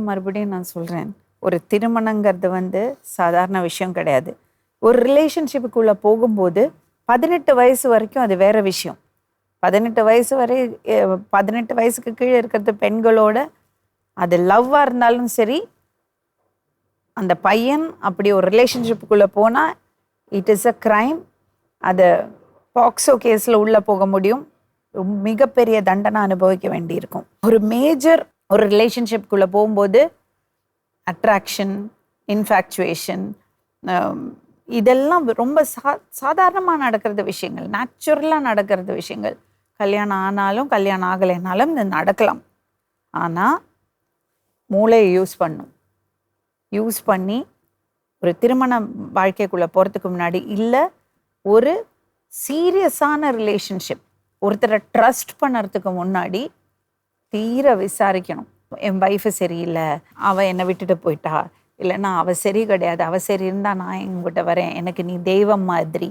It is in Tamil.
மறுபடியும் நான் சொல்கிறேன், ஒரு திருமணங்கிறது வந்து சாதாரண விஷயம் கிடையாது. ஒரு ரிலேஷன்ஷிப்புக்குள்ளே போகும்போது 18 வயசு வரைக்கும் அது வேற விஷயம். 18 வயசு வரை 18 வயசுக்கு கீழே இருக்கிறது பெண்களோட, அது லவ்வாக இருந்தாலும் சரி, அந்த பையன் அப்படி ஒரு ரிலேஷன்ஷிப்புக்குள்ளே போனால் இட் இஸ் அ க்ரைம். அதை பாக்ஸோ கேஸில் உள்ளே போக முடியும். மிகப்பெரிய தண்டனை அனுபவிக்க வேண்டியிருக்கும். ஒரு மேஜர் ஒரு ரிலேஷன்ஷிப்புக்குள்ளே போகும்போது அட்ராக்ஷன், இன்ஃபேக்சுவேஷன், இதெல்லாம் ரொம்ப சாதாரணமாக நடக்கிறது விஷயங்கள், நேச்சுரலாக நடக்கிறது விஷயங்கள். கல்யாணம் ஆனாலும் கல்யாணம் ஆகலைனாலும் இது நடக்கலாம். ஆனால் மூளையை யூஸ் பண்ணி ஒரு திருமண வாழ்க்கைக்குள்ளே போகிறதுக்கு முன்னாடி, இல்லை ஒரு சீரியஸான ரிலேஷன்ஷிப், ஒருத்தரை ட்ரஸ்ட் பண்ணுறதுக்கு முன்னாடி தீர விசாரிக்கணும். என் வைஃபு சரியில்லை, அவள் என்னை விட்டுட்டு போயிட்டா, இல்லைன்னா அவள் சரி கிடையாது, அவள் சரி இருந்தால் நான் எங்கிட்ட வரேன், எனக்கு நீ தெய்வம் மாதிரி,